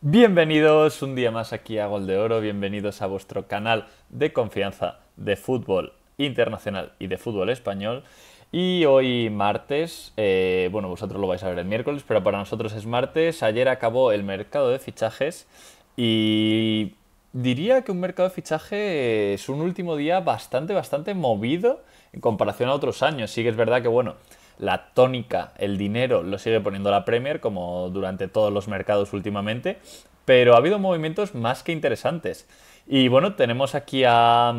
Bienvenidos un día más aquí a Gol de Oro, bienvenidos a vuestro canal de confianza de fútbol internacional y de fútbol español. Y hoy martes, bueno, vosotros lo vais a ver el miércoles, pero para nosotros es martes. Ayer acabó el mercado de fichajes y diría que un mercado de fichaje es un último día bastante movido en comparación a otros años. Sí que es verdad que, bueno, la tónica, el dinero, lo sigue poniendo la Premier, como durante todos los mercados últimamente, pero ha habido movimientos más que interesantes. Y bueno, tenemos aquí a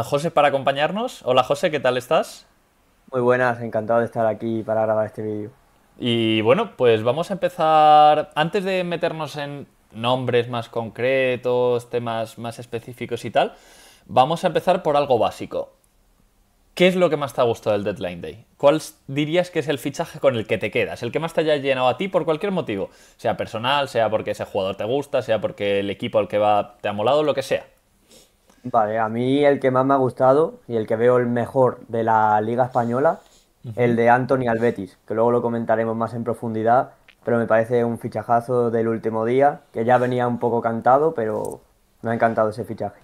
José para acompañarnos. Hola José, ¿qué tal estás? Muy buenas, encantado de estar aquí para grabar este vídeo. Y bueno, pues vamos a empezar, antes de meternos en nombres más concretos, temas más específicos y tal, vamos a empezar por algo básico. ¿Qué es lo que más te ha gustado del Deadline Day? ¿Cuál dirías que es el fichaje con el que te quedas? El que más te haya llenado a ti por cualquier motivo. Sea personal, sea porque ese jugador te gusta, sea porque el equipo al que va te ha molado, lo que sea. Vale, a mí el que más me ha gustado y el que veo el mejor de la Liga Española, el de Anthony al Betis, que luego lo comentaremos más en profundidad, pero me parece un fichajazo del último día, que ya venía un poco cantado, pero me ha encantado ese fichaje.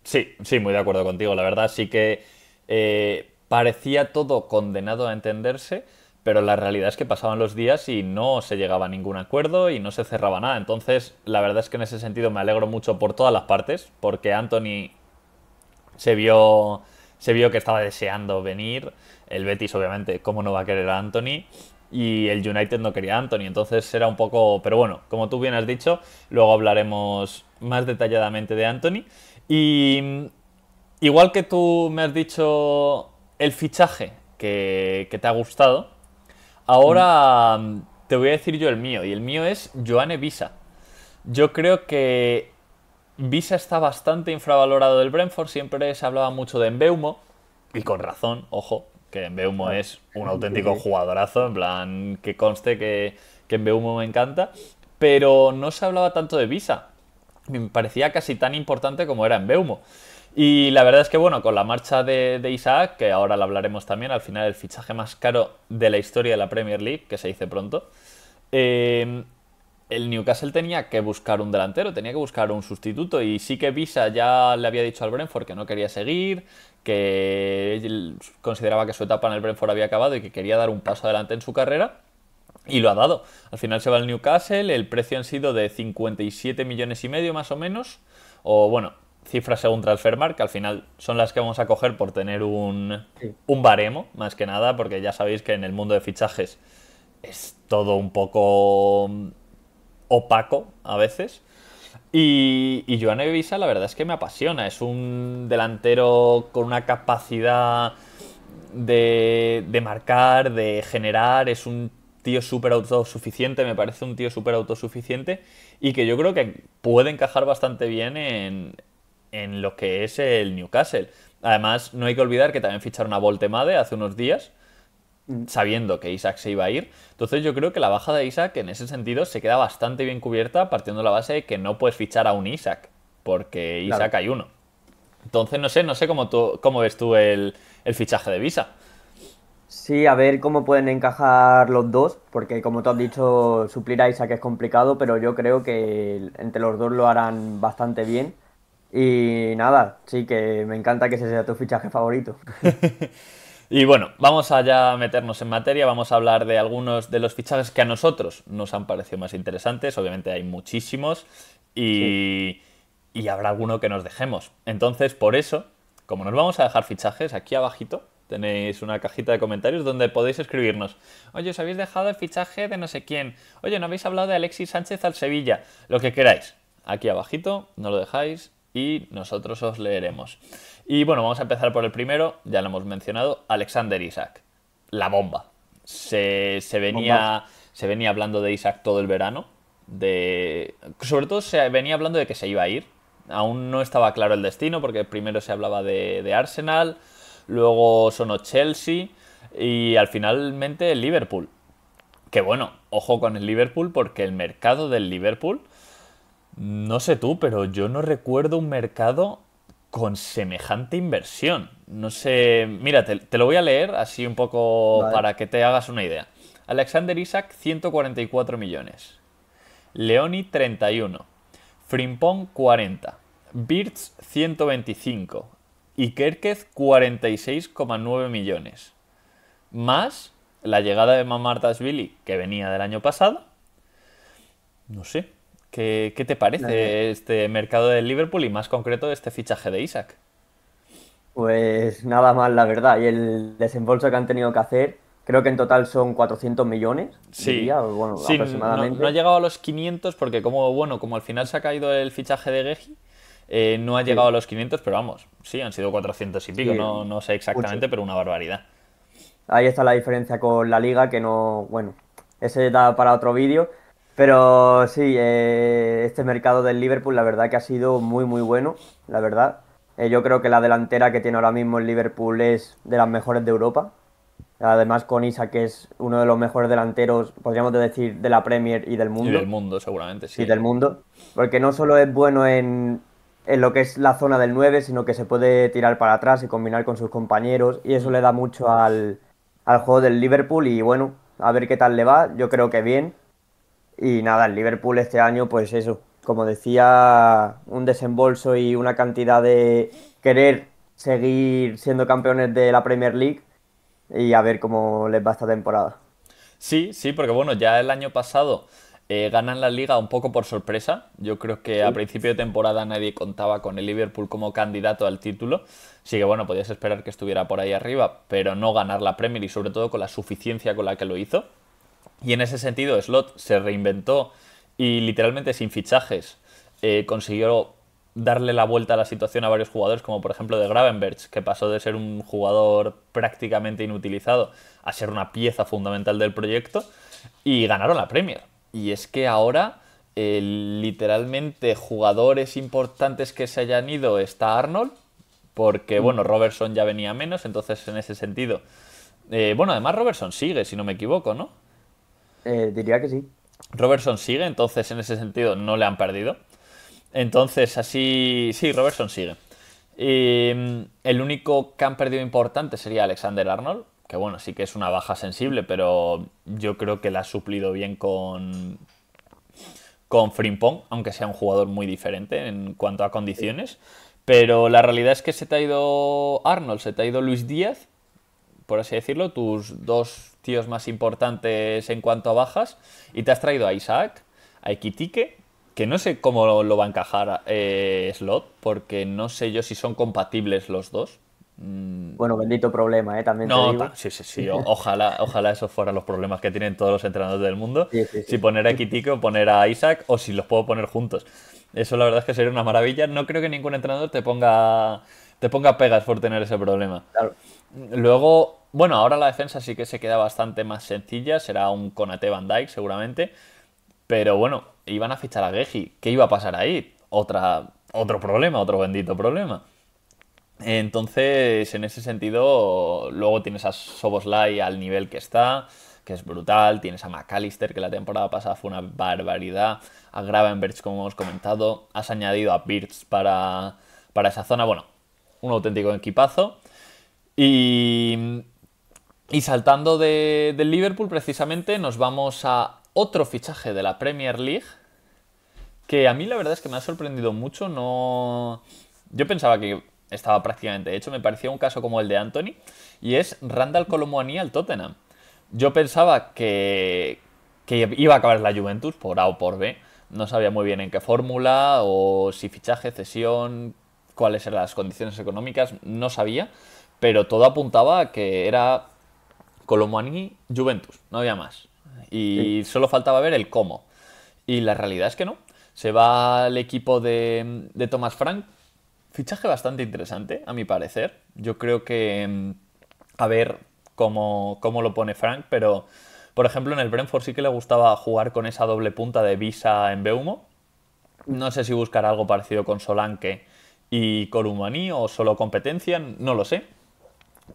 Sí, sí, muy de acuerdo contigo. La verdad sí que parecía todo condenado a entenderse, pero la realidad es que pasaban los días y no se llegaba a ningún acuerdo y no se cerraba nada. Entonces, la verdad es que en ese sentido me alegro mucho por todas las partes, porque Anthony se vio, se vio que estaba deseando venir. El Betis, obviamente, cómo no va a querer a Anthony. Y el United no quería a Anthony. Entonces era un poco. Pero bueno, como tú bien has dicho, luego hablaremos más detalladamente de Anthony. Y igual que tú me has dicho el fichaje que te ha gustado, Mm. ahora te voy a decir yo el mío. Y el mío es Joane Visa. Yo creo que Visa está bastante infravalorado del Brentford. Siempre se hablaba mucho de Mbeumo. Y con razón, ojo, que Mbeumo Claro. es un Sí, auténtico sí. jugadorazo. En plan, que conste que Mbeumo me encanta. Pero no se hablaba tanto de Visa. Me parecía casi tan importante como era Mbeumo. Y la verdad es que, bueno, con la marcha de Isaac, que ahora la hablaremos también, al final el fichaje más caro de la historia de la Premier League, que se dice pronto, eh, el Newcastle tenía que buscar un delantero, tenía que buscar un sustituto y sí que Visa ya le había dicho al Brentford que no quería seguir, que él consideraba que su etapa en el Brentford había acabado y que quería dar un paso adelante en su carrera y lo ha dado. Al final se va al Newcastle, el precio han sido de 57 millones y medio más o menos, o bueno, cifras según Transfermarkt, que al final son las que vamos a coger por tener Sí, un baremo, más que nada, porque ya sabéis que en el mundo de fichajes es todo un poco opaco a veces. Y Joan Evisa la verdad es que me apasiona. Es un delantero con una capacidad de marcar, de generar. Es un tío súper autosuficiente, me parece un tío súper autosuficiente y que yo creo que puede encajar bastante bien en lo que es el Newcastle. Además, no hay que olvidar que también ficharon a Voltemade hace unos días, mm, sabiendo que Isaac se iba a ir. Entonces yo creo que la baja de Isaac en ese sentido se queda bastante bien cubierta partiendo de la base de que no puedes fichar a un Isaac, porque claro. Isaac hay uno. Entonces no sé cómo ves tú el fichaje de Visa. Sí, a ver cómo pueden encajar los dos, porque como tú has dicho, suplir a Isaac es complicado, pero yo creo que entre los dos lo harán bastante bien. Y nada, sí que me encanta que ese sea tu fichaje favorito. Y bueno, vamos a ya meternos en materia, vamos a hablar de algunos de los fichajes que a nosotros nos han parecido más interesantes, obviamente hay muchísimos Sí, y habrá alguno que nos dejemos. Entonces, por eso, como nos vamos a dejar fichajes, aquí abajito tenéis una cajita de comentarios donde podéis escribirnos. Oye, os habéis dejado el fichaje de no sé quién. Oye, no habéis hablado de Alexis Sánchez al Sevilla. Lo que queráis. Aquí abajito, nos lo dejáis y nosotros os leeremos. Y bueno, vamos a empezar por el primero, ya lo hemos mencionado, Alexander Isaac. La bomba. bombazo. Se venía hablando de Isaac todo el verano. Sobre todo se venía hablando de que se iba a ir. Aún no estaba claro el destino porque primero se hablaba de Arsenal, luego sonó Chelsea y al finalmente el Liverpool. Que bueno, ojo con el Liverpool porque el mercado del Liverpool, no sé tú, pero yo no recuerdo un mercado con semejante inversión. No sé, mira, te lo voy a leer así un poco Vale. para que te hagas una idea. Alexander Isaac, 144 millones. Leoni 31, Frimpong 40, Birds 125 y Kerkez 46,9 millones. Más la llegada de Mamardashvili, que venía del año pasado. No sé, ¿qué te Eh, parece este mercado del Liverpool y más concreto de este fichaje de Isaac? Pues nada más, la verdad. Y el desembolso que han tenido que hacer, creo que en total son 400 millones, Sí, diría, o bueno, sí, no ha aproximadamente. llegado a los 500 porque como, bueno, como al final se ha caído el fichaje de Geji, no ha llegado Sí, a los 500, pero vamos, sí, han sido 400 y pico, sí, no sé mucho. exactamente, pero una barbaridad. Ahí está la diferencia con la liga, que no, bueno, ese da para otro vídeo. Pero sí, este mercado del Liverpool, la verdad que ha sido muy, muy bueno, la verdad. Yo creo que la delantera que tiene ahora mismo el Liverpool es de las mejores de Europa. Además, con Isak, que es uno de los mejores delanteros, podríamos decir, de la Premier y del Y del mundo. mundo, seguramente, Sí, sí. del mundo. Porque no solo es bueno en lo que es la zona del 9 sino que se puede tirar para atrás y combinar con sus compañeros. Y eso le da mucho al juego del Liverpool. Y bueno, a ver qué tal le va. Yo creo que bien. Y nada, el Liverpool este año, pues eso, como decía, un desembolso y una cantidad de querer seguir siendo campeones de la Premier League y a ver cómo les va esta temporada. Sí, sí, porque bueno, ya el año pasado ganan la liga un poco por sorpresa. Yo creo que a Sí. principio de temporada nadie contaba con el Liverpool como candidato al título. Sí que bueno, podías esperar que estuviera por ahí arriba, pero no ganar la Premier y sobre todo con la suficiencia con la que lo hizo. Y en ese sentido, Slot se reinventó y literalmente sin fichajes consiguió darle la vuelta a la situación a varios jugadores, como por ejemplo de Gravenberch, que pasó de ser un jugador prácticamente inutilizado a ser una pieza fundamental del proyecto, y ganaron la Premier. Y es que ahora, literalmente, jugadores importantes que se hayan ido está Arnold, porque Mm. bueno, Robertson ya venía menos, entonces en ese sentido. Bueno, además Robertson sigue, si no me equivoco, ¿no? Diría que sí. Robertson sigue, entonces en ese sentido no le han perdido. Entonces así, sí, Robertson sigue. Y, el único que han perdido importante sería Alexander Arnold, que bueno, sí que es una baja sensible, pero yo creo que la ha suplido bien con Frimpong, aunque sea un jugador muy diferente en cuanto a Sí. condiciones. Pero la realidad es que se te ha ido Arnold, se te ha ido Luis Díaz, por así decirlo, tus dos tíos más importantes en cuanto a bajas, y te has traído a Isaac, a Ekitike, que no sé cómo lo va a encajar Slot, porque no sé yo si son compatibles los dos. Bueno, bendito problema, también te No, digo. sí, sí, sí, ojalá esos fueran los problemas que tienen todos los entrenadores del mundo, Sí, sí, si sí. poner a Ekitike o poner a Isaac, o si los puedo poner juntos. Eso la verdad es que sería una maravilla. No creo que ningún entrenador te ponga pegas por tener ese problema. Claro. Luego, bueno, ahora la defensa sí que se queda bastante más sencilla. Será un Konate Van Dijk seguramente. Pero bueno, iban a fichar a Geji. ¿Qué iba a pasar ahí? Otro problema, otro bendito problema. Entonces, en ese sentido, luego tienes a Soboslai al nivel que está, que es brutal. Tienes a McAllister, que la temporada pasada fue una barbaridad. A Gravenberch, como hemos comentado. Has añadido a Birds para esa zona. Bueno, un auténtico equipazo. Y, y saltando del Liverpool, precisamente, nos vamos a otro fichaje de la Premier League, que a mí la verdad es que me ha sorprendido mucho. No, yo pensaba que estaba prácticamente hecho, me parecía un caso como el de Anthony, y es Randall Colomwani al Tottenham. Yo pensaba que iba a acabar en la Juventus por A o por B. No sabía muy bien en qué fórmula o si fichaje, cesión, cuáles eran las condiciones económicas, no sabía, pero todo apuntaba a que era Colomani Juventus, no había más. Sí. Y solo faltaba ver el cómo. Y la realidad es que no. Se va al equipo de Thomas Frank. Fichaje bastante interesante, a mi parecer. Yo creo que a ver cómo lo pone Frank, pero por ejemplo en el Brentford sí que le gustaba jugar con esa doble punta de Visa en Beumo. No sé si buscar algo parecido con Solanke y Colomani o solo competencia, no lo sé.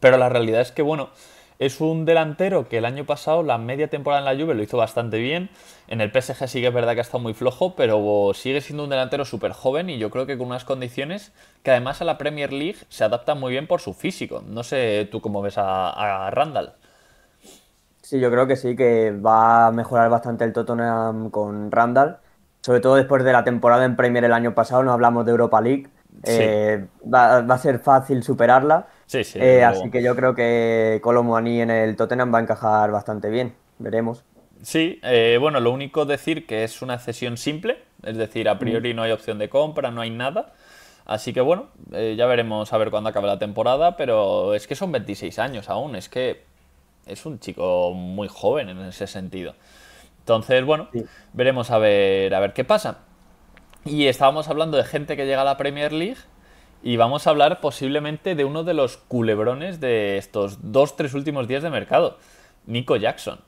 Pero la realidad es que, bueno, es un delantero que el año pasado, la media temporada en la Juve, lo hizo bastante bien. En el PSG sí que es verdad que ha estado muy flojo, pero sigue siendo un delantero súper joven y yo creo que con unas condiciones que además a la Premier League se adaptan muy bien por su físico. No sé tú cómo ves a Randall. Sí, yo creo que sí, que va a mejorar bastante el Tottenham con Randall. sobre todo después de la temporada en Premier el año pasado, no hablamos de Europa League, Sí, va a ser fácil superarla, sí, sí, desde así luego. que yo creo que Kolo Muani en el Tottenham va a encajar bastante bien, veremos. Sí, bueno, lo único decir que es una cesión simple, es decir, a Mm. priori no hay opción de compra, no hay nada. Así que bueno, ya veremos a ver cuándo acabe la temporada, pero es que son 26 años aún, es que es un chico muy joven en ese sentido. Entonces, bueno, Sí. veremos a ver qué pasa. Y estábamos hablando de gente que llega a la Premier League y vamos a hablar posiblemente de uno de los culebrones de estos dos, tres últimos días de mercado, Nico Jackson.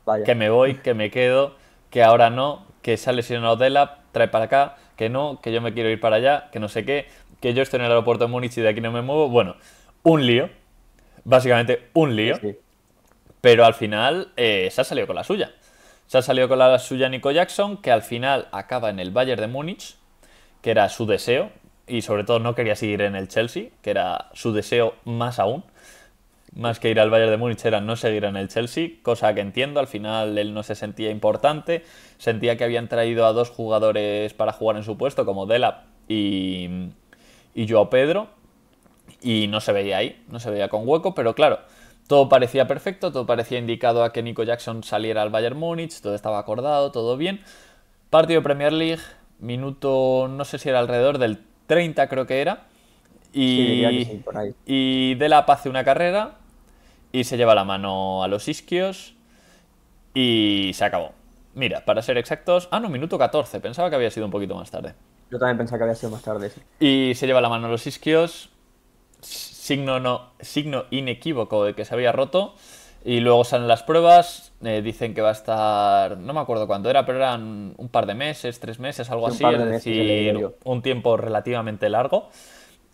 Vaya. Que me voy, que me quedo, que ahora no, que se ha lesionado Delap, trae para acá, que no, que yo me quiero ir para allá, que no sé qué, que yo estoy en el aeropuerto de Múnich y de aquí no me muevo. Bueno, un lío, básicamente un Sí, lío, sí. pero al final se ha salido con la suya. Se ha salido con la suya Nico Jackson, que al final acaba en el Bayern de Múnich, que era su deseo, y sobre todo no quería seguir en el Chelsea, que era su deseo más aún. Más que ir al Bayern de Múnich era no seguir en el Chelsea, cosa que entiendo, al final él no se sentía importante, sentía que habían traído a dos jugadores para jugar en su puesto, como Delap y Joao Pedro, y no se veía ahí, no se veía con hueco, pero claro, todo parecía perfecto, todo parecía indicado a que Nico Jackson saliera al Bayern Múnich, todo estaba acordado, todo bien. Partido de Premier League, minuto, no sé si era alrededor del 30 creo que era, Sí, diría que y, sí, por ahí. y Delap hace una carrera y se lleva la mano a los isquios y se acabó. Mira, para ser exactos, no, minuto 14, pensaba que había sido un poquito más tarde. Yo también pensaba que había sido más tarde, sí. Y se lleva la mano a los isquios, signo, no, signo inequívoco de que se había roto. Y luego salen las pruebas, dicen que va a estar, no me acuerdo cuánto era, pero eran un par de meses, 3 meses, algo Sí, un así, par es de meses he leído decir, yo. un tiempo relativamente largo.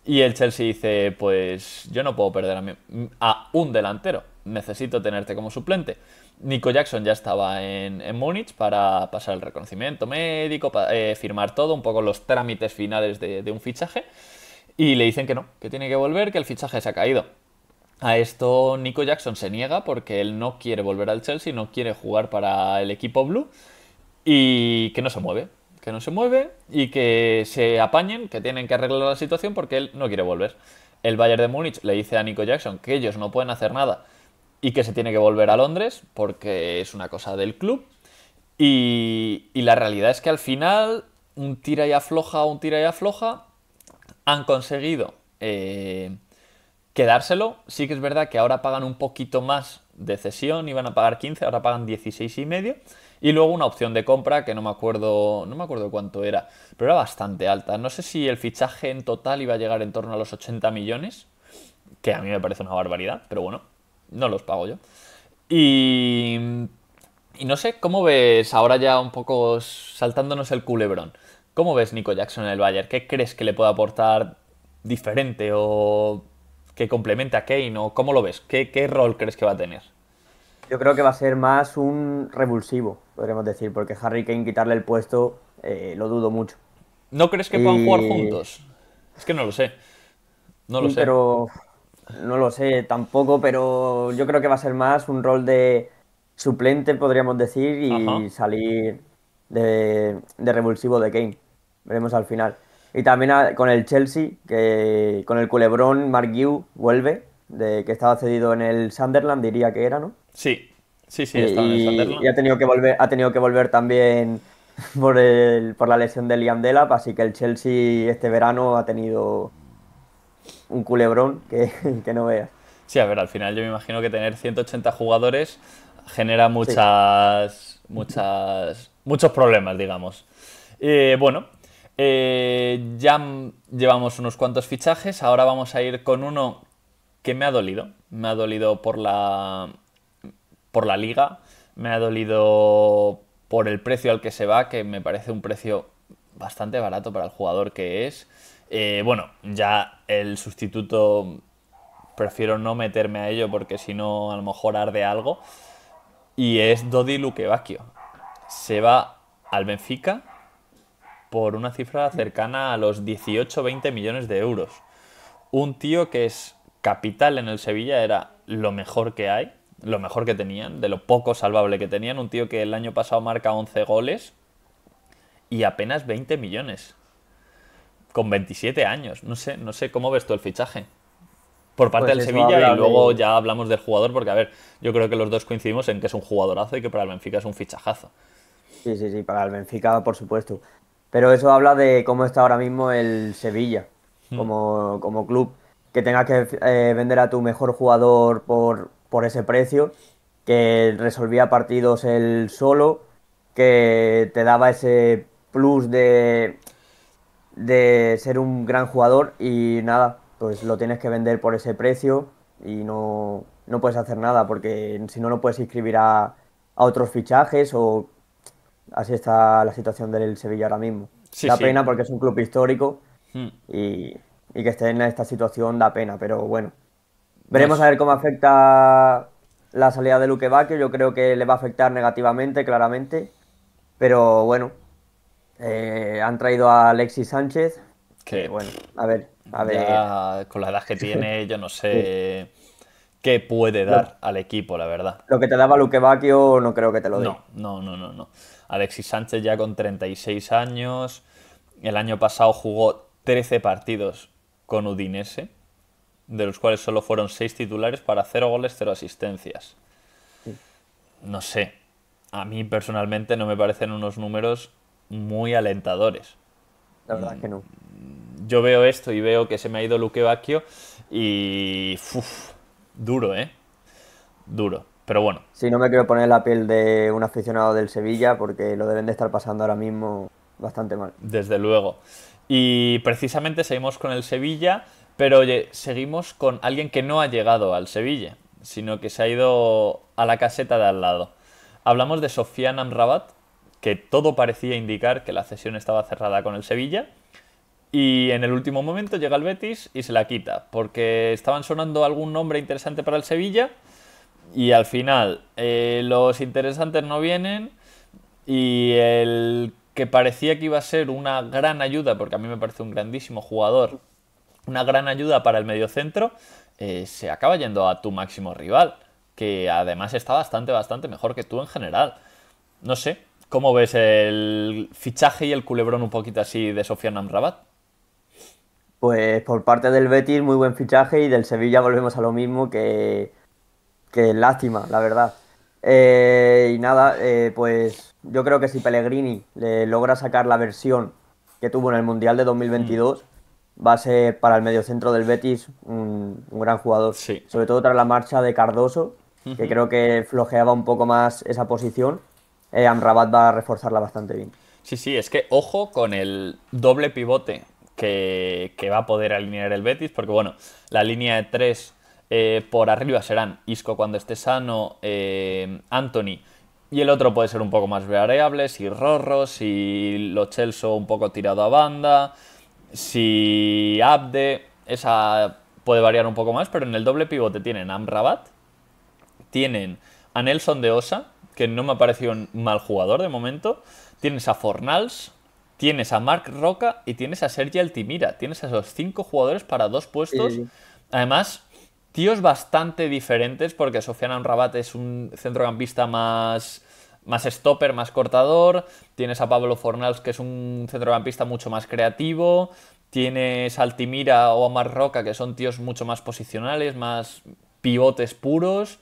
Y el Chelsea dice, pues yo no puedo perder a un delantero, necesito tenerte como suplente. Nico Jackson ya estaba en Múnich para pasar el reconocimiento médico, firmar todo, un poco los trámites finales de un fichaje. Y le dicen que no, que tiene que volver, que el fichaje se ha caído. A esto Nico Jackson se niega porque él no quiere volver al Chelsea, no quiere jugar para el equipo blue y que no se mueve y que se apañen, que tienen que arreglar la situación porque él no quiere volver. El Bayern de Múnich le dice a Nico Jackson que ellos no pueden hacer nada y que se tiene que volver a Londres porque es una cosa del club. Y la realidad es que al final, un tira y afloja, han conseguido quedárselo. Sí que es verdad que ahora pagan un poquito más de cesión, iban a pagar 15, ahora pagan 16 y medio. Y luego una opción de compra que no me acuerdo cuánto era, pero era bastante alta. No sé si el fichaje en total iba a llegar en torno a los 80 millones, que a mí me parece una barbaridad, pero bueno, no los pago yo. Y, y no sé, ¿cómo ves ahora ya un poco saltándonos el culebrón? ¿Cómo ves Nico Jackson en el Bayern? ¿Qué crees que le puede aportar diferente o que complemente a Kane? ¿O cómo lo ves? ¿Qué rol crees que va a tener? Yo creo que va a ser más un revulsivo, podríamos decir, porque Harry Kane quitarle el puesto lo dudo mucho. ¿No crees que puedan jugar Y juntos? Es que no lo sé. No lo sí, sé. pero no lo sé tampoco, pero yo creo que va a ser más un rol de suplente, podríamos decir, Ajá. y salir de revulsivo de Kane. Veremos al final. Y también con el Chelsea, que con el culebrón Mark Guiu vuelve, de que estaba cedido en el Sunderland, diría que era, ¿no? Sí. Sí, sí, estaba en el Y Sunderland. ha tenido que volver también por la lesión de Liam Delap, así que el Chelsea este verano ha tenido un culebrón que no veas. Sí, a ver, al final yo me imagino que tener 180 jugadores genera Sí. muchos problemas, digamos. Bueno, ya llevamos unos cuantos fichajes, ahora vamos a ir con uno que me ha dolido. Me ha dolido por la liga, me ha dolido por el precio al que se va, que me parece un precio bastante barato para el jugador que es. Bueno, ya el sustituto prefiero no meterme a ello porque si no a lo mejor arde algo. Y es Dodi Lukebakio. Se va al Benfica por una cifra cercana a los 18-20 millones de euros. Un tío que es capital en el Sevilla, era lo mejor que hay, lo mejor que tenían, de lo poco salvable que tenían. Un tío que el año pasado marca 11 goles y apenas 20 millones. Con 27 años. No sé cómo ves tú el fichaje. Por parte Pues del eso Sevilla y habla luego de... ya hablamos del jugador porque, a ver, yo creo que los dos coincidimos en que es un jugadorazo y que para el Benfica es un fichajazo. Sí, sí, sí, para el Benfica, por supuesto. Pero eso habla de cómo está ahora mismo el Sevilla como club. Que tengas que vender a tu mejor jugador por ese precio, que resolvía partidos él solo, que te daba ese plus de ser un gran jugador y nada, pues lo tienes que vender por ese precio y no puedes hacer nada porque si no, no puedes inscribir a otros fichajes o así está la situación del Sevilla ahora mismo. Sí, Da sí. pena porque es un club histórico y, y que esté en esta situación da pena, pero bueno. No Veremos a es. ver cómo afecta la salida de Luque Bacchio. Yo creo que le va a afectar negativamente, claramente. Pero bueno, han traído a Alexis Sánchez, que Que bueno, a ver. ya con la edad que tiene, yo no Sí. sé qué puede Lo, dar al equipo, la verdad. lo que te daba Luque Bacchio no creo que te lo dé. No, no, no, no, no. Alexis Sánchez ya con 36 años. El año pasado jugó 13 partidos con Udinese, de los cuales solo fueron 6 titulares para 0 goles, 0 asistencias. Sí, No sé. A mí personalmente no me parecen unos números muy alentadores. la verdad es que no. Yo veo esto y veo que se me ha ido Luque Bacchio y... duro, ¿eh? Duro. Pero bueno, Sí, no me quiero poner en la piel de un aficionado del Sevilla porque lo deben de estar pasando ahora mismo bastante mal. desde luego. Y precisamente seguimos con el Sevilla, pero oye, seguimos con alguien que no ha llegado al Sevilla, sino que se ha ido a la caseta de al lado. Hablamos de Sofiane Amrabat, que todo parecía indicar que la cesión estaba cerrada con el Sevilla. Y en el último momento llega el Betis y se la quita, porque estaban sonando algún nombre interesante para el Sevilla y al final los interesantes no vienen y el que parecía que iba a ser una gran ayuda, porque a mí me parece un grandísimo jugador, una gran ayuda para el mediocentro, se acaba yendo a tu máximo rival, que además está bastante, bastante mejor que tú en general. No sé, ¿cómo ves el fichaje y el culebrón un poquito así de Sofiane Amrabat? Pues por parte del Betis, muy buen fichaje y del Sevilla volvemos a lo mismo que lástima, la verdad. Y nada, pues yo creo que si Pellegrini le logra sacar la versión que tuvo en el Mundial de 2022, va a ser para el mediocentro del Betis un gran jugador. Sí. Sobre todo tras la marcha de Cardoso, que creo que flojeaba un poco más esa posición. Amrabat va a reforzarla bastante bien. Sí, sí, es que ojo con el doble pivote que va a poder alinear el Betis, porque bueno, la línea de tres por arriba serán Isco cuando esté sano, Anthony, y el otro puede ser un poco más variable, si Rorro, si Lo Celso un poco tirado a banda, si Abde, esa puede variar un poco más, pero en el doble pivote tienen a Amrabat, tienen a Nelson de Osa, que no me ha parecido un mal jugador de momento. Tienes a Fornals, tienes a Marc Roca y tienes a Sergi Altimira. Tienes a esos 5 jugadores para 2 Sí, sí, puestos. sí. Además, tíos bastante diferentes, porque Sofiane Amrabat es un centrocampista más stopper, más cortador. Tienes a Pablo Fornals, que es un centrocampista mucho más creativo. Tienes a Altimira o a Marc Roca, que son tíos mucho más posicionales, más pivotes puros.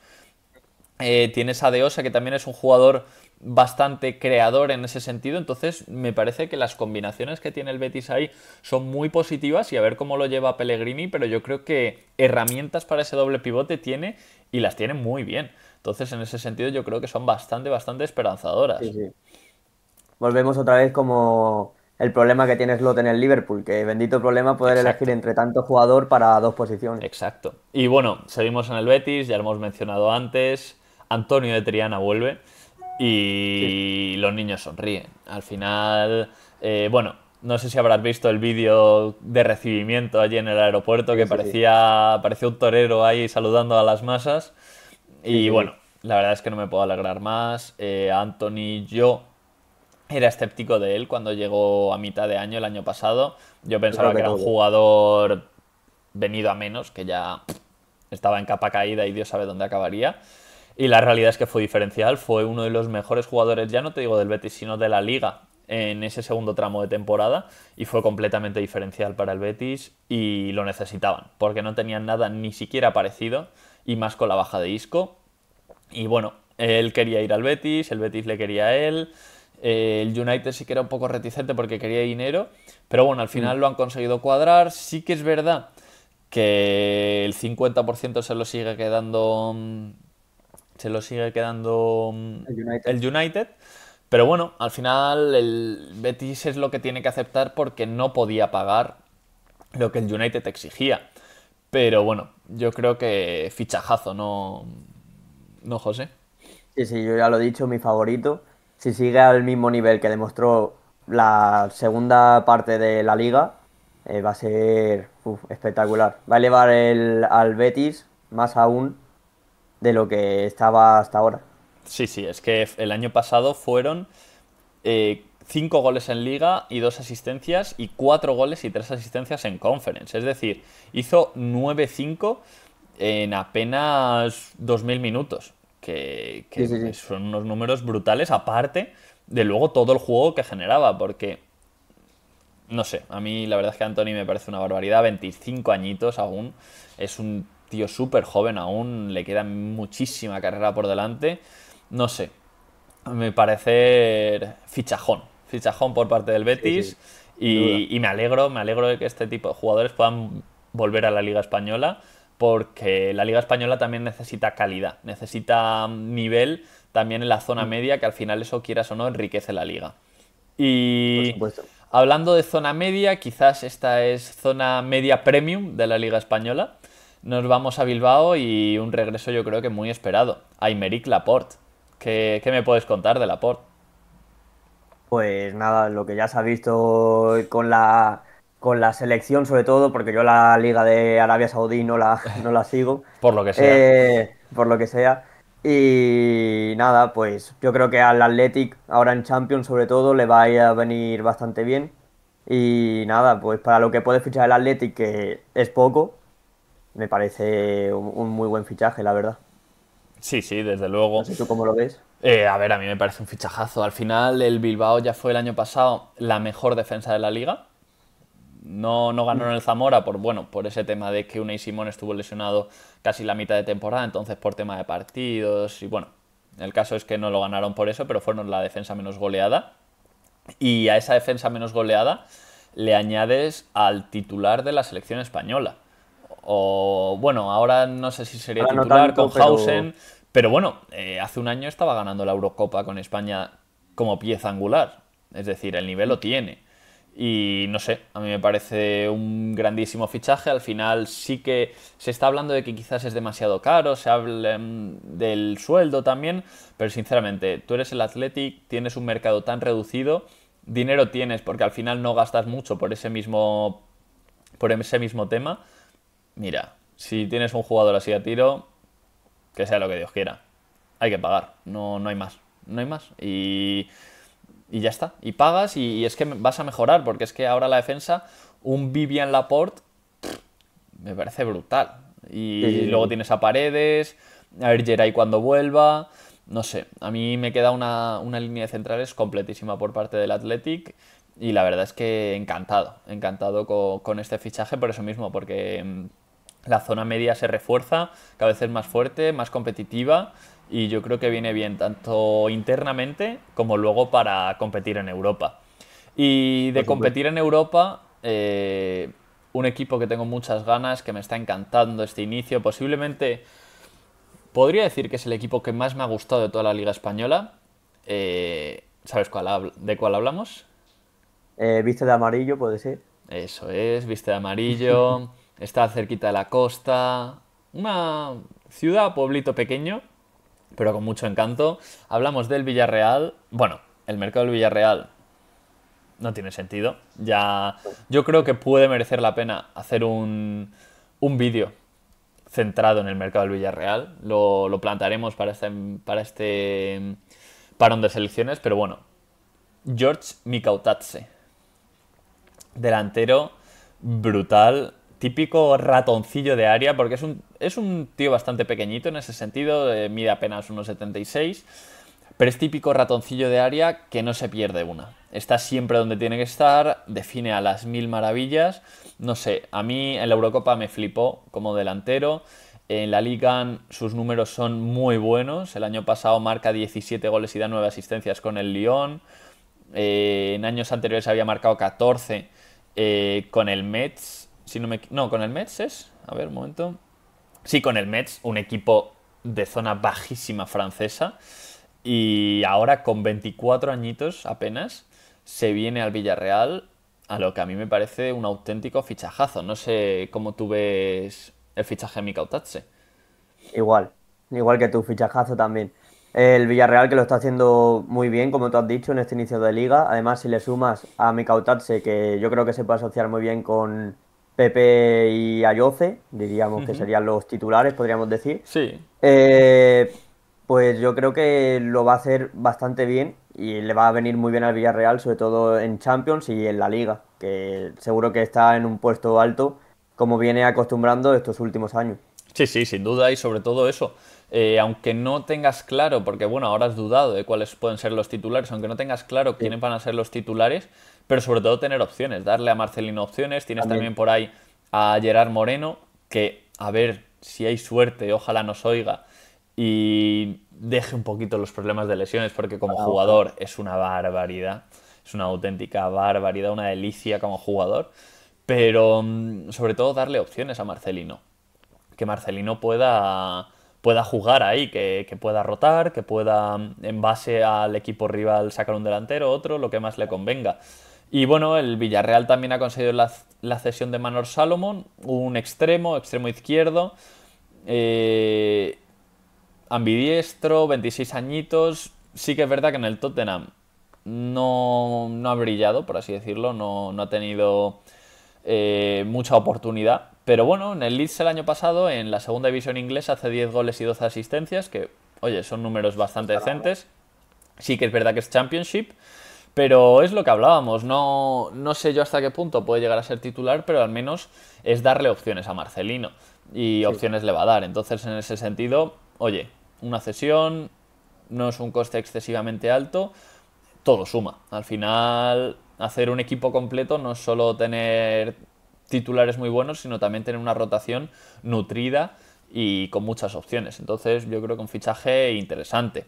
Tienes a Deosa, que también es un jugador bastante creador en ese sentido. Entonces, me parece que las combinaciones que tiene el Betis ahí son muy positivas y a ver cómo lo lleva Pellegrini. Pero yo creo que herramientas para ese doble pivote tiene y las tiene muy bien. Entonces, en ese sentido, yo creo que son bastante, bastante Sí, esperanzadoras. sí. Volvemos otra vez como el problema que tiene Slot en el Liverpool, que bendito problema poder elegir Exacto. entre tanto jugador para dos posiciones. Exacto. Y bueno, seguimos en el Betis, ya lo hemos mencionado antes. Antonio de Triana vuelve Sí, y los niños sonríen. Al final, bueno, no sé si habrás visto el vídeo de recibimiento allí en el aeropuerto que sí, sí, sí, parecía un torero ahí saludando a las masas. sí, Y sí, bueno, sí. la verdad es que no me puedo alegrar más. Anthony, yo era escéptico de él cuando llegó a mitad de año el año pasado. Yo Yo creo pensaba que que era un todo. jugador venido a menos, que ya estaba en capa caída y Dios sabe dónde acabaría. Y la realidad es que fue diferencial, fue uno de los mejores jugadores, ya no te digo del Betis, sino de la liga en ese segundo tramo de temporada y fue completamente diferencial para el Betis y lo necesitaban, porque no tenían nada ni siquiera parecido y más con la baja de Isco. Y bueno, él quería ir al Betis, el Betis le quería a él, el United sí que era un poco reticente porque quería dinero, pero bueno, al Mm. final lo han conseguido cuadrar. Sí que es verdad que el 50% se lo sigue quedando El United. el United, pero bueno, al final el Betis es lo que tiene que aceptar porque no podía pagar lo que el United exigía. Pero bueno, yo creo que fichajazo, no José. Sí, sí, yo ya lo he dicho, mi favorito. Si sigue al mismo nivel que demostró la segunda parte de la liga, va a ser espectacular. Va a elevar al Betis más aún de lo que estaba hasta ahora. Sí, sí, es que el año pasado fueron 5 goles en Liga y 2 asistencias y 4 goles y 3 asistencias en Conference. Es decir, hizo 9-5 en apenas 2000 minutos, Sí, que sí, sí. son unos números brutales, aparte de luego todo el juego que generaba, porque, no sé, a mí la verdad es que Anthony me parece una barbaridad, 25 añitos aún, es un tío súper joven aún, le queda muchísima carrera por delante, no sé, me parece fichajón por parte del Sí, sí, Betis sin duda. y me alegro de que este tipo de jugadores puedan volver a la Liga Española porque la Liga Española también necesita calidad, necesita nivel también en la zona Mm. media que al final eso quieras o no enriquece la liga. Por Y supuesto. hablando de zona media, quizás esta es zona media premium de la Liga Española. Nos vamos a Bilbao y un regreso yo creo que muy esperado. Aymeric Laporte. ¿Qué me puedes contar de Laporte? Pues nada, lo que ya se ha visto con la selección, sobre todo, porque yo la Liga de Arabia Saudí no la sigo, Por lo que sea. por lo que sea. Y nada, pues yo creo que al Athletic, ahora en Champions sobre todo, le va a ir a venir bastante bien. Y nada, pues para lo que puede fichar el Athletic, que es poco, me parece un muy buen fichaje, la verdad. Sí, sí, desde No luego. sé tú cómo lo ves. A ver, a mí me parece un fichajazo. Al final, el Bilbao ya fue el año pasado la mejor defensa de la liga. No ganó en Mm. el Zamora por ese tema de que Unai Simón estuvo lesionado casi la mitad de temporada, entonces por tema de partidos y bueno, el caso es que no lo ganaron por eso, pero fueron la defensa menos goleada. Y a esa defensa menos goleada le añades al titular de la selección española. O bueno, ahora no sé si sería Ahora no titular con tanto, pero Hausen, pero bueno, hace un año estaba ganando la Eurocopa con España como pieza angular. Es decir, el nivel lo tiene. Y no sé, a mí me parece un grandísimo fichaje. Al final sí que se está hablando de que quizás es demasiado caro, se habla del sueldo también, pero sinceramente, tú eres el Athletic, tienes un mercado tan reducido, dinero tienes porque al final no gastas mucho por ese mismo tema. Mira, si tienes un jugador así a tiro, que sea lo que Dios quiera. Hay que pagar, no hay más. No hay más. Y ya está. Y pagas y es que vas a mejorar, porque es que ahora la defensa, un Vivian Laporte, me parece brutal. sí, sí, Y sí, luego sí. tienes a Paredes, a ver Geray cuando vuelva. No sé, a mí me queda una línea de centrales completísima por parte del Athletic. Y la verdad es que encantado con este fichaje por eso mismo, porque la zona media se refuerza, cada vez es más fuerte, más competitiva y yo creo que viene bien tanto internamente como luego para competir en Europa. Y de Por competir supuesto. en Europa, un equipo que tengo muchas ganas, que me está encantando este inicio, posiblemente podría decir que es el equipo que más me ha gustado de toda la Liga Española. ¿Sabes de cuál hablamos? Viste de amarillo, puede ser. Eso es, viste de amarillo, está cerquita de la costa, una ciudad, pueblito pequeño, pero con mucho encanto. Hablamos del Villarreal. Bueno, el mercado del Villarreal no tiene sentido. Ya, yo creo que puede merecer la pena hacer un vídeo centrado en el mercado del Villarreal. Lo plantaremos para este parón de selecciones, pero bueno, George Mikautatse, delantero brutal, típico ratoncillo de área, porque es un tío bastante pequeñito en ese sentido, mide apenas unos 76, pero es típico ratoncillo de área que no se pierde una. Está siempre donde tiene que estar, define a las mil maravillas. No sé, a mí en la Eurocopa me flipó como delantero. En la Liga sus números son muy buenos. El año pasado marca 17 goles y da 9 asistencias con el Lyon. En años anteriores había marcado 14 con el Metz. Si no, no, con el Metz es. A ver, un momento. Sí, con el Metz, un equipo de zona bajísima francesa. Y ahora con 24 añitos apenas se viene al Villarreal, a lo que a mí me parece un auténtico fichajazo. No sé cómo tú ves el fichaje de Mika Otatse. Igual, igual que tu fichajazo también. El Villarreal que lo está haciendo muy bien, como tú has dicho, en este inicio de liga. Además, si le sumas a Mikautatse, que yo creo que se puede asociar muy bien con Pepe y Ayoce, diríamos que serían los titulares, podríamos decir. Sí, Eh, pues yo creo que lo va a hacer bastante bien y le va a venir muy bien al Villarreal, sobre todo en Champions y en la Liga, que seguro que está en un puesto alto, como viene acostumbrando estos últimos años. sí, sí, sin duda y sobre todo eso. Aunque no tengas claro, porque bueno, ahora has dudado de cuáles pueden ser los titulares, aunque no tengas claro Sí, quiénes van a ser los titulares, pero sobre todo tener opciones, darle a Marcelino opciones. Tienes también. también por ahí a Gerard Moreno, que a ver si hay suerte, ojalá nos oiga y deje un poquito los problemas de lesiones, porque como Ojalá, ojalá. jugador es una barbaridad, es una auténtica barbaridad, una delicia como jugador, pero sobre todo darle opciones a Marcelino, que Marcelino pueda jugar ahí, que pueda rotar, que pueda, en base al equipo rival, sacar un delantero, otro, lo que más le convenga. Y bueno, el Villarreal también ha conseguido la cesión de Manor Salomón, un extremo, extremo izquierdo, eh, ambidiestro, 26 añitos. Sí que es verdad que en el Tottenham no ha brillado, por así decirlo, no ha tenido mucha oportunidad. Pero bueno, en el Leeds el año pasado, en la segunda división inglesa, hace 10 goles y 12 asistencias, que, oye, son números No bastante está nada mal. decentes. Sí que es verdad que es Championship, pero es lo que hablábamos. No sé yo hasta qué punto puede llegar a ser titular, pero al menos es darle opciones a Marcelino. Y Sí, opciones le va a dar. Entonces, en ese sentido, oye, una cesión no es un coste excesivamente alto, todo suma. Al final, hacer un equipo completo no es solo tener titulares muy buenos, sino también tener una rotación nutrida y con muchas opciones. Entonces, yo creo que un fichaje interesante.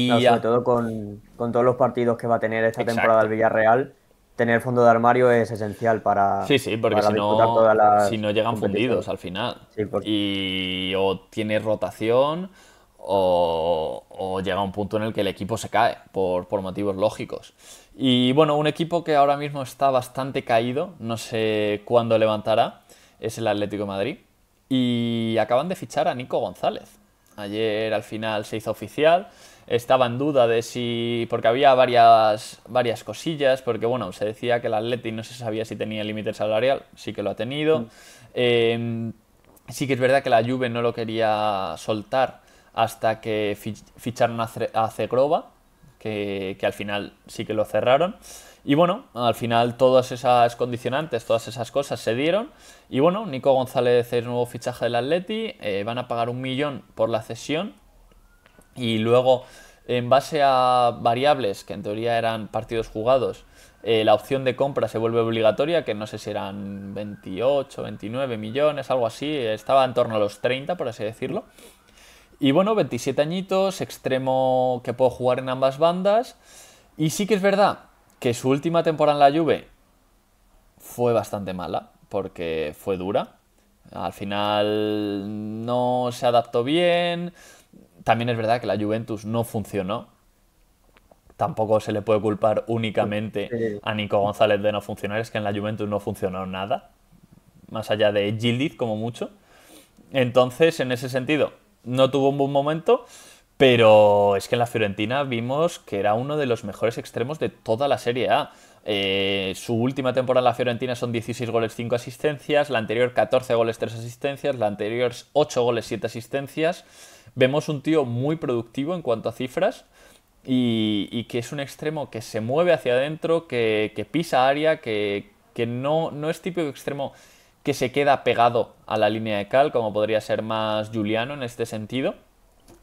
claro, Y sobre ya, todo con todos los partidos que va a tener esta temporada el exacto. Villarreal, tener fondo de armario es esencial Sí, sí, porque para disputar todas si las no llegan competiciones. fundidos al final. Sí, Y o tienes rotación o llega un punto en el que el equipo se cae por motivos lógicos. Y bueno, un equipo que ahora mismo está bastante caído, no sé cuándo levantará, es el Atlético de Madrid. Y acaban de fichar a Nico González. Ayer al final se hizo oficial. Estaba en duda de si. Porque había varias cosillas. Porque bueno, se decía que el Atleti no se sabía si tenía límite salarial. Sí que lo ha tenido. Mm. Eh, sí que es verdad que la Juve no lo quería soltar hasta que ficharon a Zegrova. Que al final sí que lo cerraron. Y bueno, al final todas esas condicionantes, todas esas cosas se dieron. Y bueno, Nico González es nuevo fichaje del Atleti. Van a pagar 1 millón por la cesión. Y luego, en base a variables que en teoría eran partidos jugados, la opción de compra se vuelve obligatoria, que no sé si eran 28, 29 millones, algo así. Estaba en torno a los 30, por así decirlo. Y bueno, 27 añitos, extremo que puede jugar en ambas bandas. Y sí que es verdad que su última temporada en la Juve fue bastante mala, porque fue dura. Al final no se adaptó bien. También es verdad que la Juventus no funcionó. Tampoco se le puede culpar únicamente Sí. a Nico González de no funcionar. Es que en la Juventus no funcionó nada. Más allá de Gildit, como mucho. Entonces, en ese sentido, no tuvo un buen momento, pero es que en la Fiorentina vimos que era uno de los mejores extremos de toda la Serie A. Su última temporada en la Fiorentina son 16 goles, 5 asistencias, la anterior 14 goles, 3 asistencias, la anterior 8 goles, 7 asistencias. Vemos un tío muy productivo en cuanto a cifras y que es un extremo que se mueve hacia adentro, que pisa área, que no es típico extremo que se queda pegado a la línea de cal, como podría ser más Juliano en este sentido,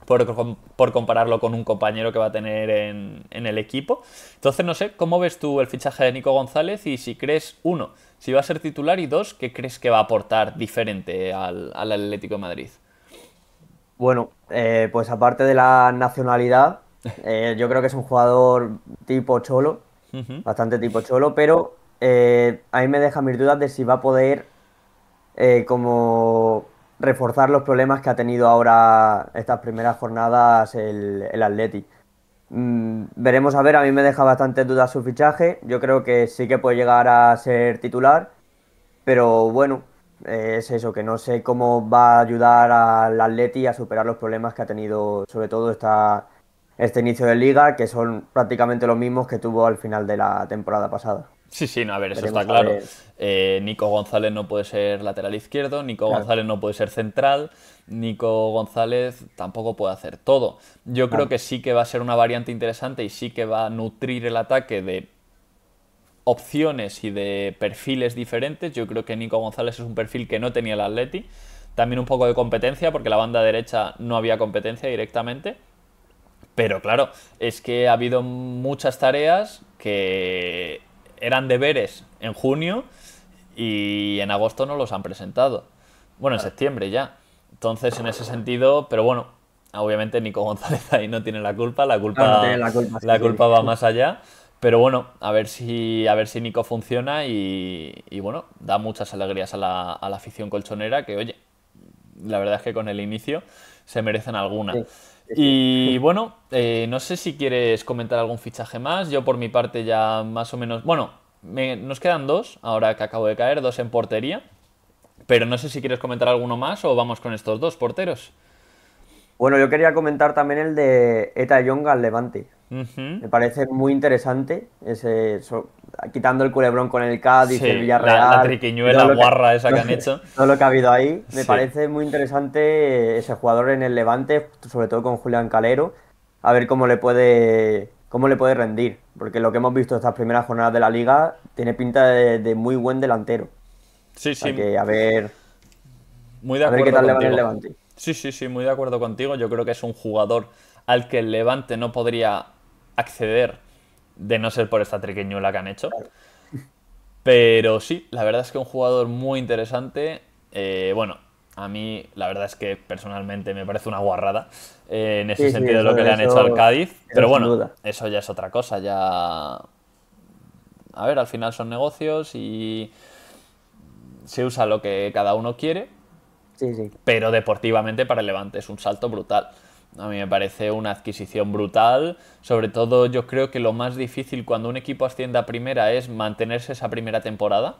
por compararlo con un compañero que va a tener en el equipo. Entonces, no sé, ¿cómo ves tú el fichaje de Nico González? Y si crees, uno, si va a ser titular, y dos, ¿qué crees que va a aportar diferente al Atlético de Madrid? Bueno, pues aparte de la nacionalidad, yo creo que es un jugador tipo cholo, Ujú. bastante tipo cholo, pero a mí me deja mis dudas de si va a poder como reforzar los problemas que ha tenido ahora estas primeras jornadas el Atleti. Veremos a ver, a mí me deja bastantes dudas su fichaje, yo creo que sí que puede llegar a ser titular, pero bueno, es eso, que no sé cómo va a ayudar al Atleti a superar los problemas que ha tenido, sobre todo este inicio de liga, que son prácticamente los mismos que tuvo al final de la temporada pasada. Sí, sí, no, a ver, eso está Veremos a claro. ver. Nico González no puede ser lateral izquierdo, Nico Claro, González no puede ser central, Nico González tampoco puede hacer todo. Yo creo claro. que sí que va a ser una variante interesante y sí que va a nutrir el ataque de opciones y de perfiles diferentes. Yo creo que Nico González es un perfil que no tenía el Atleti. También un poco de competencia, porque la banda derecha no había competencia directamente. Pero claro, es que ha habido muchas tareas que eran deberes en junio y en agosto no los han presentado. Bueno, en Claro. septiembre ya. Entonces, en ese sentido, pero bueno, obviamente Nico González ahí no tiene la Claro, no tiene la culpa, sí, la sí. culpa va más allá. Pero bueno, a ver si Nico funciona y bueno, da muchas alegrías a la afición colchonera que, oye, la verdad es que con el inicio se merecen alguna. Sí, sí, sí. Y bueno, no sé si quieres comentar algún fichaje más. Yo por mi parte ya más o menos... Bueno, nos quedan dos, ahora que acabo de caer, dos en portería. Pero no sé si quieres comentar alguno más o vamos con estos dos porteros. Bueno, yo quería comentar también el de Eta Young al Levante. Ujú. Me parece muy interesante, quitando el culebrón con el Cádiz, el Sí, la Villarreal y triquiñuela guarra esa que han hecho. todo lo que ha habido ahí. Me Sí. parece muy interesante ese jugador en el Levante, sobre todo con Julián Calero, a ver cómo le puede rendir, porque lo que hemos visto estas primeras jornadas de la liga tiene pinta de muy buen delantero. Sí, O sea sí, que muy de a ver qué acuerdo tal le va en el contigo. Levante. Sí, sí, sí, muy de acuerdo contigo. Yo creo que es un jugador al que el Levante no podría acceder de no ser por esta triquiñuela que han hecho. Pero sí, la verdad es que un jugador muy interesante. Bueno, a mí la verdad es que personalmente me parece una guarrada en ese Sí, sí, sentido de lo que le han hecho al Cádiz. eso Pero sin bueno, duda. eso ya es otra cosa. Ya, a ver, al final son negocios y se usa lo que cada uno quiere. Sí, sí. Pero deportivamente para el Levante es un salto brutal. A mí me parece una adquisición brutal. Sobre todo yo creo que lo más difícil cuando un equipo asciende a primera es mantenerse esa primera temporada.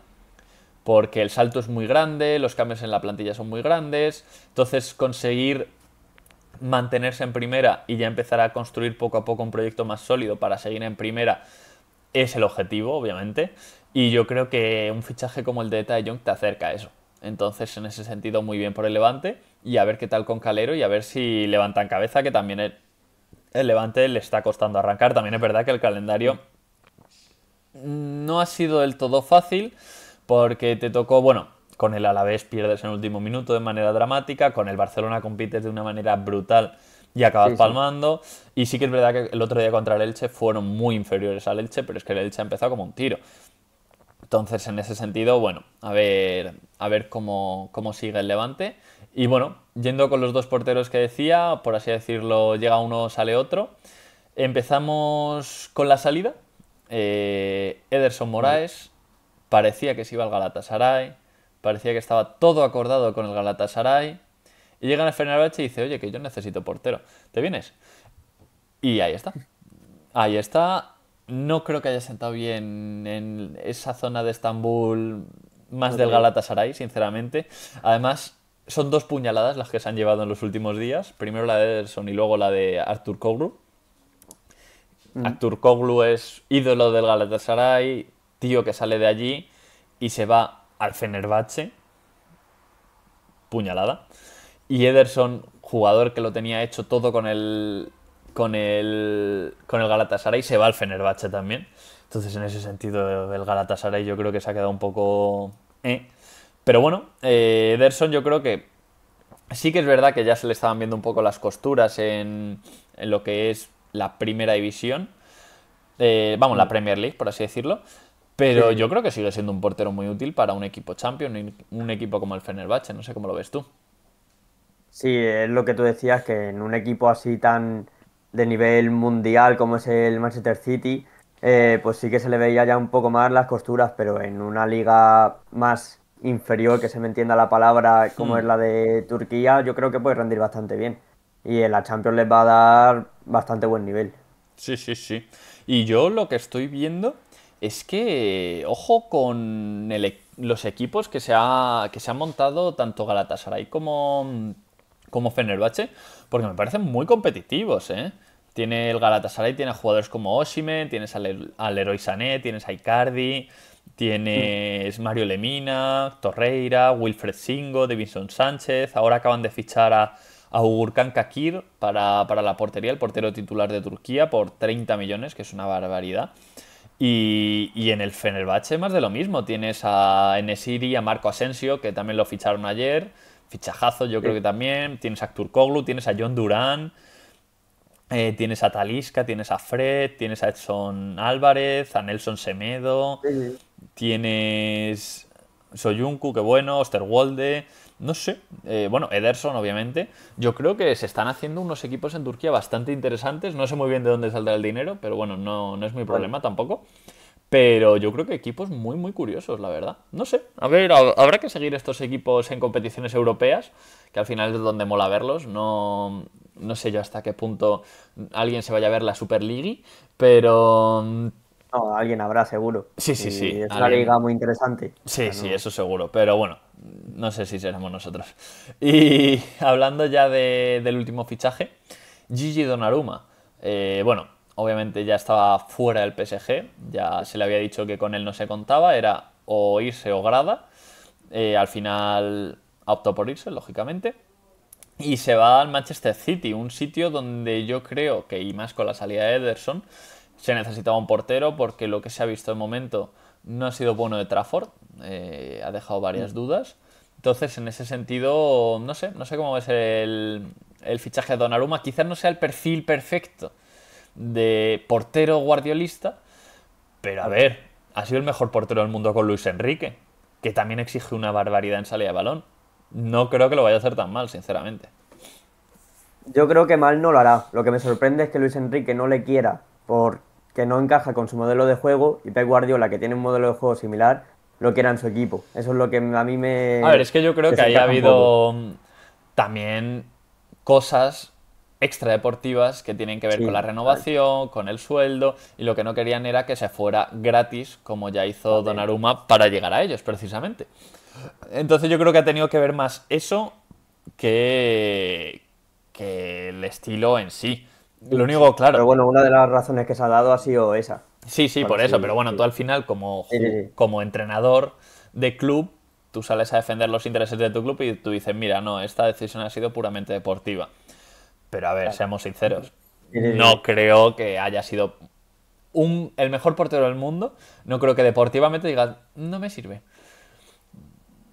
Porque el salto es muy grande, los cambios en la plantilla son muy grandes. Entonces conseguir mantenerse en primera y ya empezar a construir poco a poco un proyecto más sólido para seguir en primera es el objetivo, obviamente. Y yo creo que un fichaje como el de Eta de Jong te acerca a eso. Entonces, en ese sentido, muy bien por el Levante. Y a ver qué tal con Calero y a ver si levantan cabeza, que también el Levante le está costando arrancar. También es verdad que el calendario no ha sido del todo fácil porque te tocó, bueno, con el Alavés pierdes en el último minuto de manera dramática, con el Barcelona compites de una manera brutal y acabas Sí, sí. palmando. Y sí que es verdad que el otro día contra el Elche fueron muy inferiores al Elche, pero es que el Elche ha empezado como un tiro. Entonces, en ese sentido, bueno, a ver cómo sigue el Levante. Y bueno, yendo con los dos porteros que decía, por así decirlo, llega uno, sale otro. Empezamos con la salida. Ederson Vale. Moraes parecía que se iba al Galatasaray, parecía que estaba todo acordado con el Galatasaray. Y llega el Fenerbahce y dice, oye, que yo necesito portero. ¿Te vienes? Y ahí está. Ahí está. No creo que haya sentado bien en esa zona de Estambul más No del creo. Galatasaray, sinceramente. Además, son dos puñaladas las que se han llevado en los últimos días. Primero la de Ederson y luego la de Artur Koglu. Mm. Artur Koglu es ídolo del Galatasaray, tío que sale de allí y se va al Fenerbahce, puñalada. Y Ederson, jugador que lo tenía hecho todo con el Galatasaray, se va al Fenerbahce también. Entonces, en ese sentido, el Galatasaray yo creo que se ha quedado un poco... Pero bueno, Ederson yo creo que Sí que es verdad que ya se le estaban viendo un poco las costuras en lo que es la primera división, vamos, la Mm. Premier League, por así decirlo, Sí, pero sí, yo sí. creo que sigue siendo un portero muy útil para un equipo champion, un equipo como el Fenerbahce, no sé cómo lo ves tú. Sí, es lo que tú decías, que en un equipo así tan de nivel mundial como es el Manchester City, pues sí que se le veía ya un poco más las costuras, pero en una liga más inferior, que se me entienda la palabra, como es la de Turquía, yo creo que puede rendir bastante bien. Y en la Champions les va a dar bastante buen nivel. Sí, sí, sí. Y yo lo que estoy viendo es que, ojo con los equipos que se han montado tanto Galatasaray como Fenerbahce, porque me parecen muy competitivos, ¿eh? Tiene el Galatasaray, tiene jugadores como Osimhen, tienes al Leroy Sané, tienes a Icardi, Mm. tienes Mario Lemina, Torreira, Wilfred Singo, Davinson Sánchez, ahora acaban de fichar a Ugurkan Kakir para la portería, el portero titular de Turquía, por 30 millones, que es una barbaridad. Y en el Fenerbahce más de lo mismo. Tienes a Enesiri, a Marco Asensio, que también lo ficharon ayer. Fichajazo, yo creo Sí, que también. Tienes a Turkoglu, tienes a John Durán, tienes a Talisca, tienes a Fred, tienes a Edson Álvarez, a Nelson Semedo, sí, sí. tienes Soyuncu, que bueno, Osterwolde, no sé, bueno, Ederson, obviamente. Yo creo que se están haciendo unos equipos en Turquía bastante interesantes. No sé muy bien de dónde saldrá el dinero, pero bueno, no, no es mi Bueno, problema tampoco. Pero yo creo que equipos muy, muy curiosos, la verdad. No sé, a ver, habrá que seguir estos equipos en competiciones europeas, que al final es donde mola verlos. No, no sé yo hasta qué punto alguien se vaya a ver la Super League, pero no, alguien habrá seguro. sí, sí, Y sí, es una alguien. liga muy interesante. O Sí, sea, sí, no. eso seguro, pero bueno, no sé si seremos nosotros. Y hablando ya del último fichaje, Gigi Donnarumma. Bueno, obviamente ya estaba fuera del PSG, ya se le había dicho que con él no se contaba, era o irse o grada. Al final optó por irse, lógicamente. Y se va al Manchester City, un sitio donde yo creo que, y más con la salida de Ederson, se necesitaba un portero porque lo que se ha visto de momento no ha sido bueno de Trafford, ha dejado varias dudas. Entonces, en ese sentido, no sé, no sé cómo ves el fichaje de Donnarumma. Quizás no sea el perfil perfecto de portero guardiolista, pero a ver, ha sido el mejor portero del mundo con Luis Enrique, que también exige una barbaridad en salida de balón. No creo que lo vaya a hacer tan mal, sinceramente. Yo creo que mal no lo hará. Lo que me sorprende es que Luis Enrique no le quiera porque no encaja con su modelo de juego y Pep Guardiola, que tiene un modelo de juego similar, lo quiera en su equipo. Eso es lo que a mí A ver, me es que yo creo que ahí ha desencaja un poco. habido también cosas extradeportivas que tienen que ver con la Sí, total. renovación, con el sueldo, y lo que no querían era que se fuera gratis, como ya hizo También. Donnarumma, para llegar a ellos, precisamente. Entonces yo creo que ha tenido que ver más eso que, que el estilo en sí. Lo Sí, único, sí. claro, Pero bueno, una de las razones que se ha dado ha sido esa. sí, sí, Bueno, por eso, sí, pero bueno, tú sí. al final como, Sí, sí, sí. como entrenador de club, tú sales a defender los intereses de tu club y tú dices, mira, no, esta decisión ha sido puramente deportiva. Pero a ver, Claro. seamos sinceros, Sí, sí, no sí. creo que haya sido el mejor portero del mundo, no creo que deportivamente digas, no me sirve.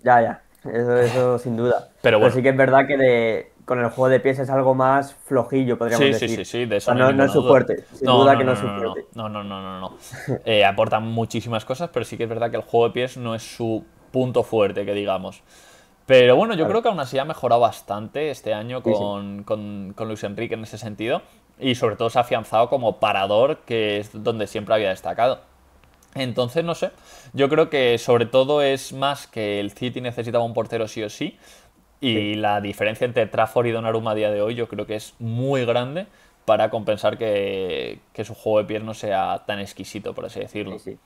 Ya, ya. Eso sin duda. Pero Pero bueno, sí que es verdad que con el juego de pies es algo más flojillo, podríamos sí, sí, sí, decir. sí, de O eso sea, no hay no es ninguna su duda. fuerte. Sin No, duda no, que no no, es su no, no, fuerte. no, no, no, no, no. Aportan muchísimas cosas, pero sí que es verdad que el juego de pies no es su punto fuerte, que digamos. Pero bueno, yo Claro. creo que aún así ha mejorado bastante este año Sí, sí. con Luis Enrique en ese sentido. Y sobre todo se ha afianzado como parador, que es donde siempre había destacado. Entonces, no sé. Yo creo que sobre todo es más que el City necesitaba un portero sí o sí. Sí, Y la diferencia entre Trafford y Donnarumma a día de hoy yo creo que es muy grande para compensar que su juego de pies no sea tan exquisito, por así sí, decirlo. sí.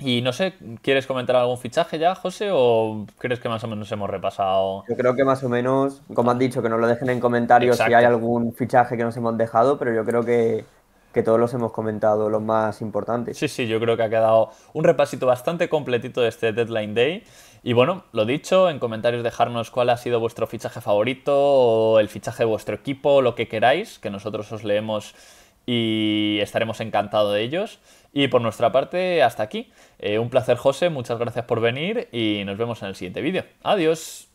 Y no sé, ¿quieres comentar algún fichaje ya, José? ¿O crees que más o menos hemos repasado? Yo creo que más o menos, como han dicho, que nos lo dejen en comentarios si hay Exacto. algún fichaje que nos hemos dejado, pero yo creo que todos los hemos comentado, los más importantes. Sí, sí, yo creo que ha quedado un repasito bastante completito de este Deadline Day. Y bueno, lo dicho, en comentarios dejarnos cuál ha sido vuestro fichaje favorito o el fichaje de vuestro equipo, lo que queráis, que nosotros os leemos y estaremos encantados de ellos. Y por nuestra parte, hasta aquí. Un placer, José, muchas gracias por venir y nos vemos en el siguiente vídeo. Adiós.